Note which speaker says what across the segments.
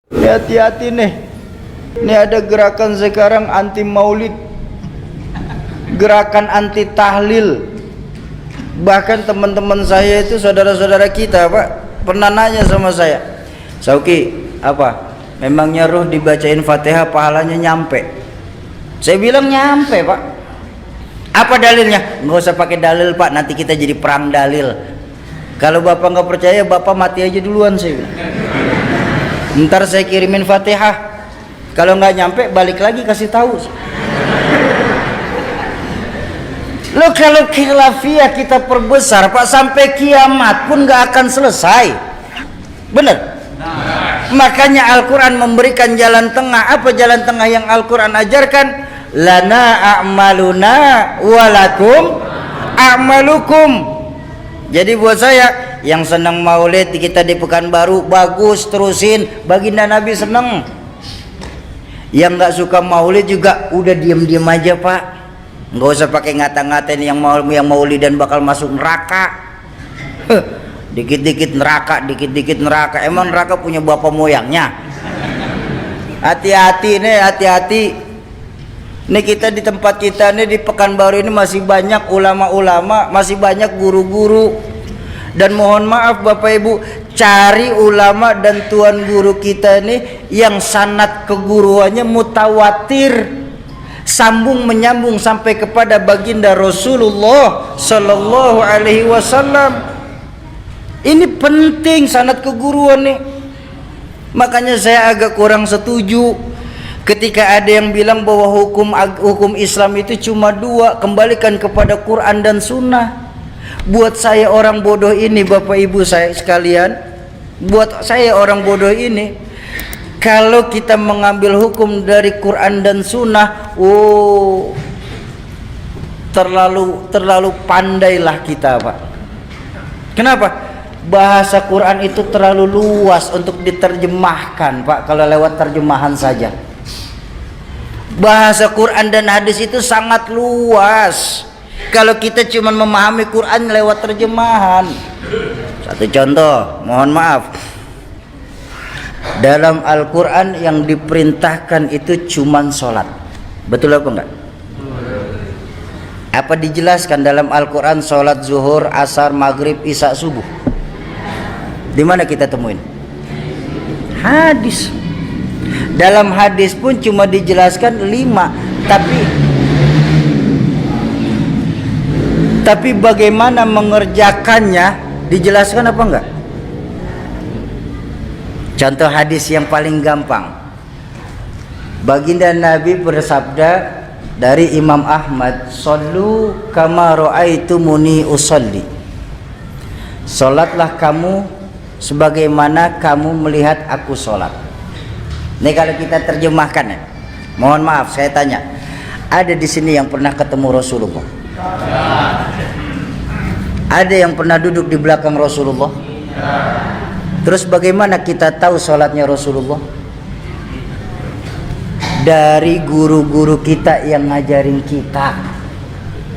Speaker 1: Ini hati-hati nih. Ini ada gerakan sekarang anti maulid, gerakan anti tahlil. Bahkan teman-teman saya itu, saudara-saudara kita, Pak, pernah nanya sama saya, Sauki, apa? Memangnya roh dibacain Fatihah pahalanya nyampe? Saya bilang nyampe, Pak. Apa dalilnya? Nggak usah pakai dalil, Pak, nanti kita jadi perang dalil. Kalau Bapak nggak percaya, Bapak mati aja duluan, saya bilang. Ntar saya kirimin Fatihah. Kalau nggak nyampe, balik lagi kasih tahu. Lo kalau khilafiyah kita perbesar, Pak, sampai kiamat pun nggak akan selesai. Bener? Makanya Al-Quran memberikan jalan tengah. Apa jalan tengah yang Al-Quran ajarkan? Lana a'maluna walakum a'malukum. Jadi buat saya yang senang maulid kita di Pekanbaru, bagus, terusin. Baginda Nabi senang. Yang nggak suka maulid juga udah diam-diam aja, Pak. Nggak usah pakai ngata-ngatain yang maulid dan bakal masuk neraka. Dikit-dikit neraka, dikit-dikit neraka. Emang neraka punya bapak moyangnya? Hati-hati nih, hati-hati. Nih kita di tempat kita nih di Pekanbaru ini masih banyak ulama-ulama, masih banyak guru-guru. Dan mohon maaf Bapak Ibu, cari ulama dan tuan guru kita nih yang sanad keguruannya mutawatir, sambung menyambung sampai kepada baginda Rasulullah Sallallahu Alaihi Wasallam. Ini penting sanad keguruan nih. Makanya saya agak kurang setuju ketika ada yang bilang bahwa hukum Islam itu cuma dua, kembalikan kepada Quran dan Sunnah. Buat saya orang bodoh ini, Bapak Ibu saya sekalian, buat saya orang bodoh ini, kalau kita mengambil hukum dari Quran dan Sunnah, terlalu pandailah kita, Pak. Kenapa? Bahasa Quran itu terlalu luas untuk diterjemahkan, Pak, kalau lewat terjemahan saja. Bahasa Quran dan hadis itu sangat luas kalau kita cuma memahami Quran lewat terjemahan. Satu contoh, mohon maaf, dalam Al-Quran yang diperintahkan itu cuma sholat. Betul apa enggak? Apa dijelaskan dalam Al-Quran sholat zuhur, asar, maghrib, isya, subuh? Di mana kita temuin? Hadis. Dalam hadis pun cuma dijelaskan 5, tapi bagaimana mengerjakannya dijelaskan apa enggak? Contoh hadis yang paling gampang. Baginda Nabi bersabda dari Imam Ahmad, "Shallu kama ra'aitumuni usolli." Salatlah kamu sebagaimana kamu melihat aku sholat. Ini kalau kita terjemahkan ya. Mohon maaf saya tanya, ada di sini yang pernah ketemu Rasulullah? Ada yang pernah duduk di belakang Rasulullah? Terus bagaimana kita tahu sholatnya Rasulullah? Dari guru-guru kita yang ngajarin kita.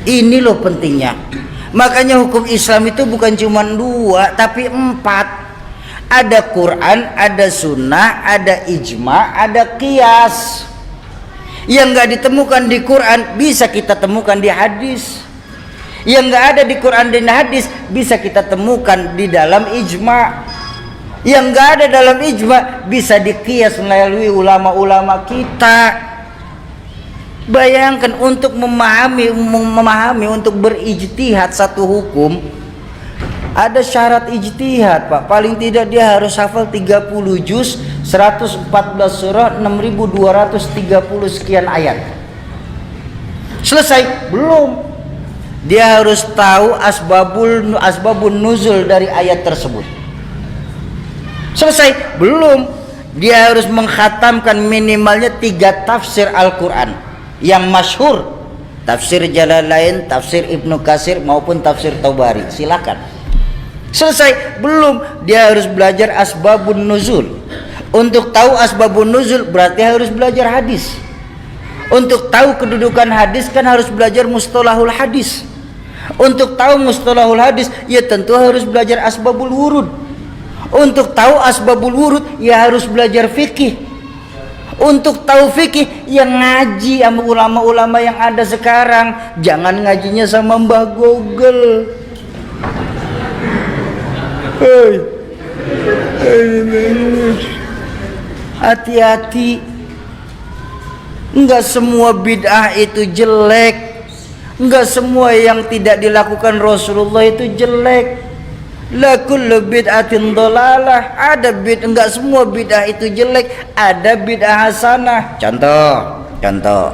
Speaker 1: Ini loh pentingnya. Makanya hukum Islam itu bukan cuma 2 tapi 4. Ada Quran, ada Sunnah, ada ijma, ada qiyas. Yang nggak ditemukan di Quran bisa kita temukan di hadis. Yang nggak ada di Quran dan hadis bisa kita temukan di dalam ijma. Yang nggak ada dalam ijma bisa diqiyas melalui ulama-ulama kita. Bayangkan untuk memahami untuk berijtihad satu hukum, ada syarat ijtihad, Pak. Paling tidak dia harus hafal 30 juz, 114 surah, 6230 sekian ayat. Selesai? Belum. Dia harus tahu asbabun nuzul dari ayat tersebut. Selesai? Belum. Dia harus mengkhatamkan minimalnya 3 tafsir Al-Quran yang masyhur, tafsir Jalalain, tafsir Ibnu Katsir maupun tafsir Tabari. Silakan. Selesai? Belum. Dia harus belajar asbabun nuzul. Untuk tahu asbabun nuzul berarti harus belajar hadis. Untuk tahu kedudukan hadis kan harus belajar mustalahul hadis. Untuk tahu mustalahul hadis ya tentu harus belajar asbabul wurud. Untuk tahu asbabul wurud ya harus belajar fikih. Untuk tahu fikih yang ngaji sama ulama-ulama yang ada sekarang. Jangan ngajinya sama Mbah Google. Hati-hati. Enggak semua bid'ah itu jelek. Enggak semua yang tidak dilakukan Rasulullah itu jelek. La kullu bid'atin dhalalah. Ada enggak semua bid'ah itu jelek, ada bid'ah hasanah. Contoh.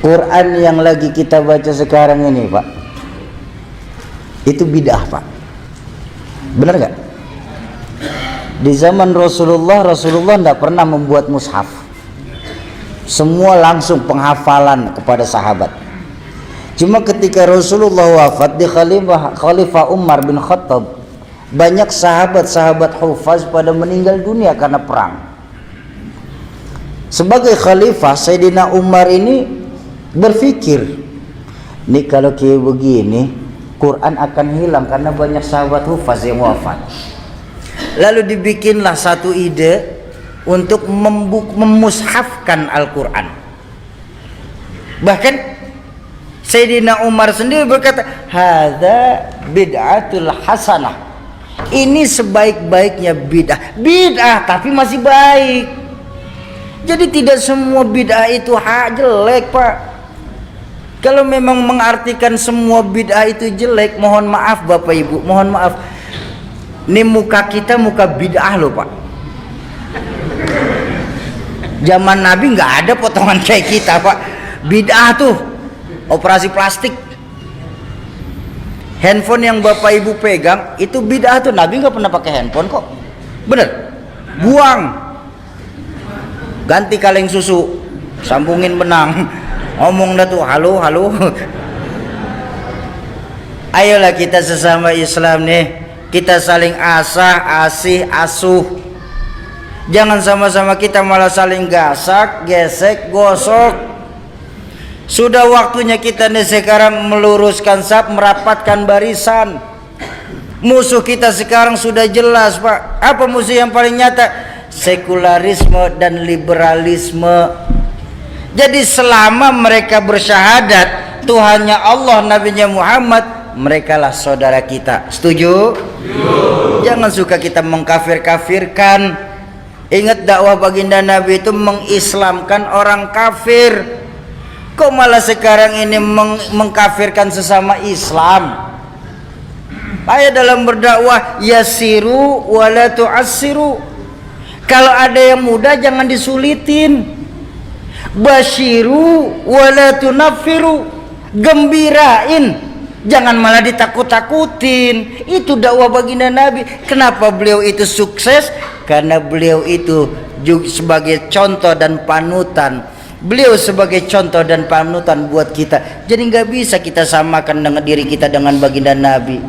Speaker 1: Quran yang lagi kita baca sekarang ini, Pak. Itu bid'ah, Pak. Benar enggak? Di zaman Rasulullah tidak pernah membuat mushaf. Semua langsung penghafalan kepada sahabat. Cuma ketika Rasulullah wafat di Khalifah Umar bin Khattab, banyak sahabat-sahabat hufaz pada meninggal dunia karena perang. Sebagai khalifah, Sayyidina Umar ini berpikir, nih kalau kayak begini Quran akan hilang karena banyak sahabat hufaz yang wafat. Lalu dibikinlah satu ide untuk memushafkan Al-Quran. Bahkan Sayyidina Umar sendiri berkata, hadza bid'atul hasanah. Ini sebaik-baiknya bid'ah tapi masih baik. Jadi tidak semua bid'ah itu jelek, Pak. Kalau memang mengartikan semua bid'ah itu jelek, mohon maaf Bapak Ibu, mohon maaf. Ini muka kita muka bid'ah loh, Pak. Zaman Nabi nggak ada potongan kayak kita, Pak. Bid'ah tuh operasi plastik. Handphone yang Bapak Ibu pegang itu bid'ah tuh. Nabi nggak pernah pakai handphone kok. Bener? Buang. Ganti kaleng susu, sambungin benang. Ngomong dah tuh, halo. Ayolah kita sesama Islam nih, kita saling asuh. Jangan sama-sama kita malah saling gasak, gesek, gosok. Sudah waktunya kita nih sekarang meluruskan saf, merapatkan barisan. Musuh kita sekarang sudah jelas, Pak. Apa musuh yang paling nyata? Sekularisme dan liberalisme. Jadi selama mereka bersyahadat Tuhannya Allah, Nabinya Muhammad, merekalah saudara kita. Setuju? Jangan suka kita mengkafir-kafirkan. Ingat dakwah baginda Nabi itu mengislamkan orang kafir. Kok malah sekarang ini mengkafirkan sesama Islam? Ayo dalam berdakwah, yasiru wala tu'assiru. Kalau ada yang mudah jangan disulitin. Basyiru wala tunaffiru. Gembirain, jangan malah ditakut-takutin. Itu dakwah baginda Nabi. Kenapa beliau itu sukses? Karena beliau itu juga sebagai contoh dan panutan. Beliau sebagai contoh dan panutan buat kita. Jadi nggak bisa kita samakan dengan diri kita dengan baginda Nabi.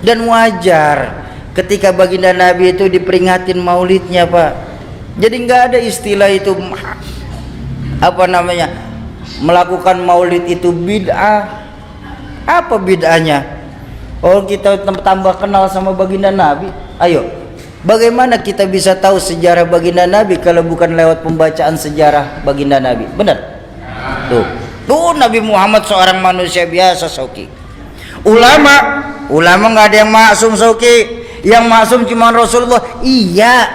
Speaker 1: Dan wajar ketika baginda Nabi itu diperingatin maulidnya, Pak. Jadi nggak ada istilah itu melakukan maulid itu bid'ah. Apa bid'ahnya? Oh, kita tambah kenal sama baginda Nabi. Ayo, bagaimana kita bisa tahu sejarah baginda Nabi kalau bukan lewat pembacaan sejarah baginda Nabi? Benar? Tuh Nabi Muhammad seorang manusia biasa, Soki. Ulama nggak ada yang maksum, Soki. Yang maksum cuma Rasulullah. Iya,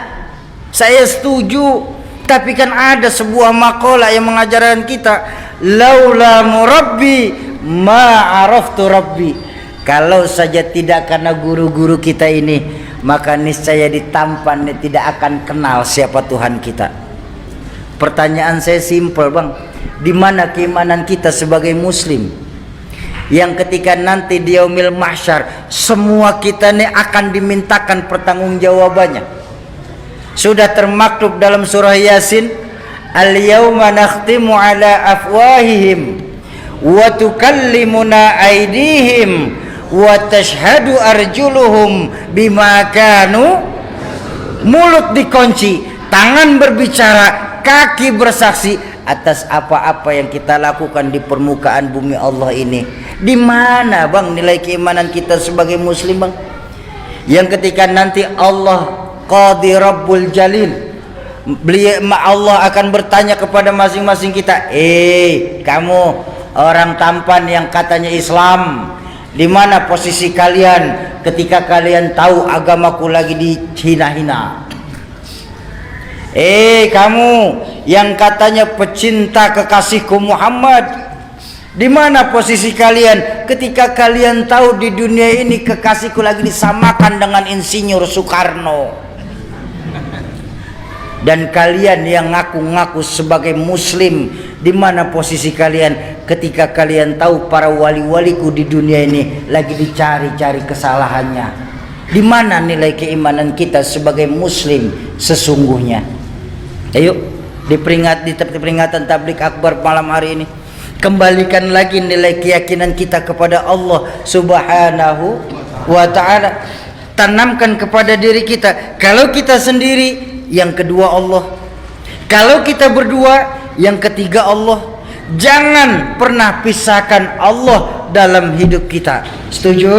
Speaker 1: saya setuju. Tapi kan ada sebuah makalah yang mengajarkan kita, laula murabbi ma araftu rabbi. Kalau saja tidak karena guru-guru kita ini, maka niscaya ditampan tidak akan kenal siapa Tuhan kita. Pertanyaan saya simpel, Bang. Di mana keimanan kita sebagai muslim? Yang ketika nanti di yaumil mahsyar semua kita ini akan dimintakan pertanggungjawabannya. Sudah termaktub dalam surah Yasin, al-yawma nakhtimu ala afwahihim wa tukallimuna aydihim wa tashhadu arjuluhum bima kanu. Mulut dikunci, tangan berbicara, kaki bersaksi atas apa-apa yang kita lakukan di permukaan bumi Allah ini. Di mana, Bang, nilai keimanan kita sebagai muslim, Bang? yang ketika nanti Allah Qadi Rabbul Jalil, Allah akan bertanya kepada masing-masing kita, kamu orang tampan yang katanya Islam, di mana posisi kalian ketika kalian tahu agamaku lagi dihina-hina? Kamu yang katanya pecinta kekasihku Muhammad, di mana posisi kalian ketika kalian tahu di dunia ini kekasihku lagi disamakan dengan Insinyur Soekarno? Dan kalian yang ngaku-ngaku sebagai muslim, di mana posisi kalian ketika kalian tahu para wali-waliku di dunia ini lagi dicari-cari kesalahannya? Di mana nilai keimanan kita sebagai muslim sesungguhnya? Ayo di peringatan tablik akbar malam hari ini, kembalikan lagi nilai keyakinan kita kepada Allah Subhanahu wa ta'ala. Tanamkan kepada diri kita, kalau kita sendiri, yang kedua Allah. Kalau kita berdua, yang ketiga Allah. Jangan pernah pisahkan Allah dalam hidup kita. Setuju?